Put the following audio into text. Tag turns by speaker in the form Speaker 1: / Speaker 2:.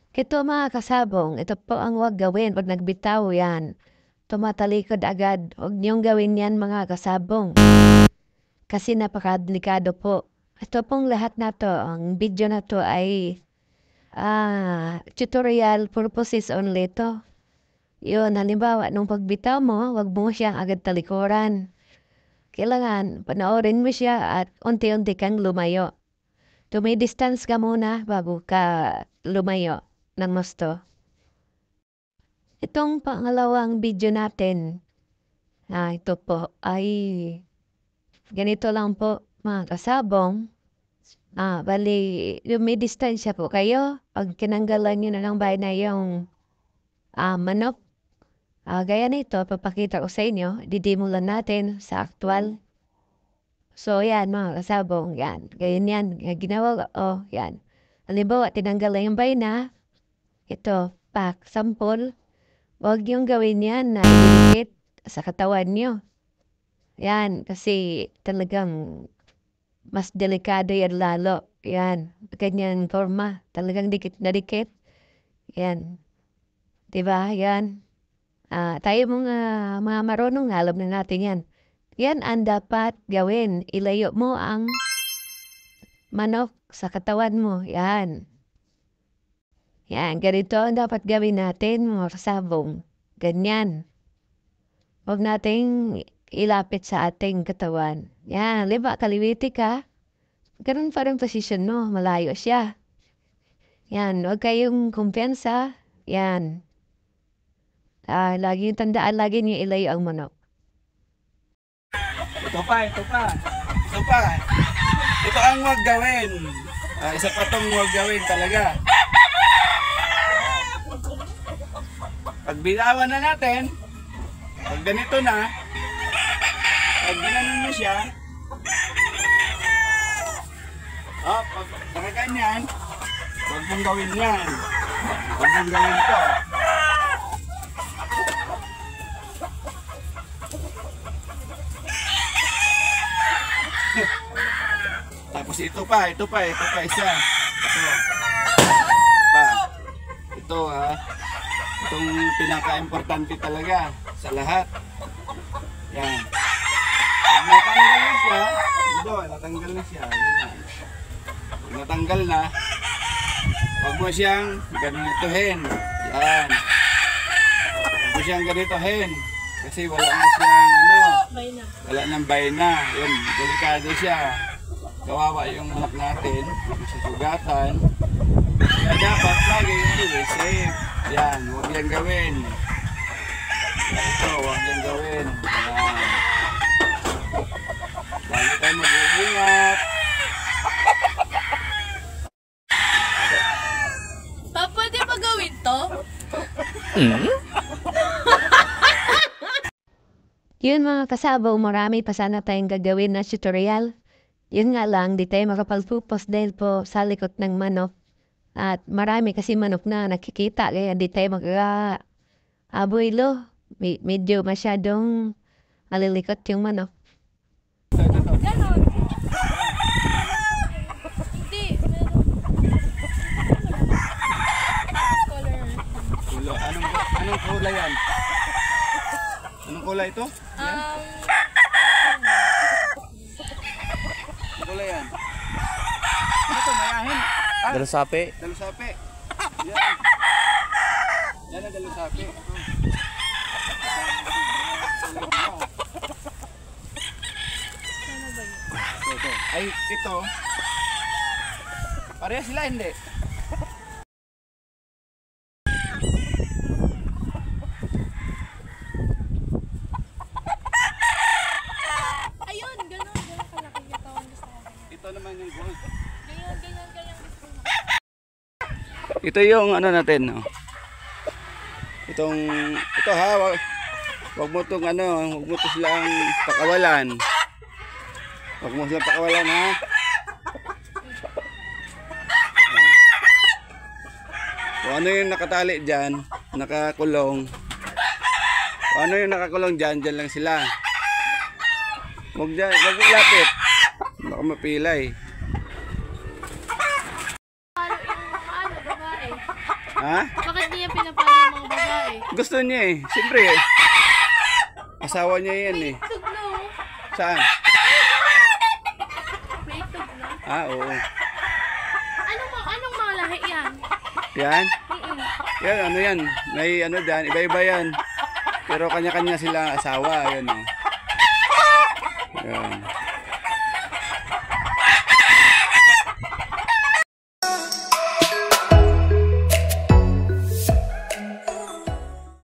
Speaker 1: Ito mga kasabong, ito po ang huwag gawin pag nagbitaw yan. Tumatalikod agad. Huwag niyong gawin yan mga kasabong. Kasi napakadelikado po. Ito pong lahat na to, ang video na to ay tutorial purposes only to. Yun, halimbawa, nung pagbitaw mo, huwag mo siyang agad talikuran. Kailangan, panoorin mo siya at unti-unti kang lumayo. Distance ka muna bago ka lumayo ng gusto. Itong pangalawang video natin, ito po ay ganito lang po mga kasabong. Bali, distansya po kayo. Pag kinanggalan nyo na lang ba na yung manok, gaya nito, papakita ko sa inyo, didimulan natin sa actual. So, yan mga kasabong, yan. Ganyan yan, ginawa ko, yan. Halimbawa, tinanggal na yung bayna, ito, pack, sample. Huwag yung gawin yan na idikit sa katawan nyo. Yan, kasi talagang mas delikado yan lalo. Yan, ganyan forma. Talagang dikit na dikit. Yan. Diba? Yan. Tayo mga marunong, alam na natin yan. Yan ang dapat gawin. Ilayo mo ang manok sa katawan mo. Yan. Yan, ganito ang dapat gawin natin mga kasabong. Ganyan. Huwag nating ilapit sa ating katawan. Yan, liba, kaliwiti ka. Ganun pa rin posisyon mo, malayo siya. Yan, huwag kayong kumpiyansa. Yan. Lagi tandaan, lagi niyo ilayo ang manok.
Speaker 2: Ito pa. Ito ang huwag gawin. Isa pa itong huwag gawin talaga. Pag bitawan na natin, pag ganito na, pag ginanon mo siya, pag nakaganyan, huwag mong gawin yan. Huwag mong gawin ito. Tapos ito pa isa. Ito itong pinaka-importante talaga sa lahat. Yan. Natanggal na siya. Natanggal na siya. Natanggal na. Huwag mo siyang ganituhin. Yan. Huwag mo siyang ganituhin. Kasi wala na siyang wala nang bayna. Yun, delikado siya. Kawawa yung anak natin, susugatan. Kaya dapat lagi yung safe. Yan, huwag yan gawin. Ito, huwag yan gawin. Yan. Lagi tayo mag-iingat.
Speaker 3: Pwede ba gawin to?
Speaker 1: Yun mga kasabaw, marami pa sana tayong gagawin na tutorial. Yun nga lang, di tayo makapagpupos dahil po sa likod ng manok. At marami kasi manok na nakikita, kaya di tayo mag-abuelo. Medyo masyadong malilikot yung manok.
Speaker 3: Ganon. Hindi.
Speaker 2: Anong kulay yan? Anong kulay ito? Anong kulay yan? Ano ito? Mayahin?
Speaker 4: Dalusapi.
Speaker 2: Dalusapi. Yan. Yan ang dalusapi. Ito. Ay, ito. Pareha sila, hindi?
Speaker 3: Ayun, ganon kalaki yung tawag gusto ko.
Speaker 2: Ito naman yung gold.
Speaker 3: Ganyan gusto ko.
Speaker 2: Ito yung ano natin, no? Ito wag mo tong wag mo to silang pakawalan. Wag mo silang pakawalan, ha? Kung ano yung nakatali dyan, nakakulong. Kung ano yung nakakulong dyan, dyan lang sila. Wag ilapit. Baka mapilay.
Speaker 3: Babae.
Speaker 2: Ha?
Speaker 3: Bakit niya pinapalo yung mga babae?
Speaker 2: Gusto niya eh. Siyempre eh. Asawa niya yan eh.
Speaker 3: Itlog na oh.
Speaker 2: Saan?
Speaker 3: May itlog na.
Speaker 2: Ah, oo.
Speaker 3: Anong mga lahi yan?
Speaker 2: Yan?
Speaker 3: Mm-mm.
Speaker 2: Yan, ano yan? May ano dyan, iba-iba yan. Pero kanya-kanya sila asawa, yan oh. Yan.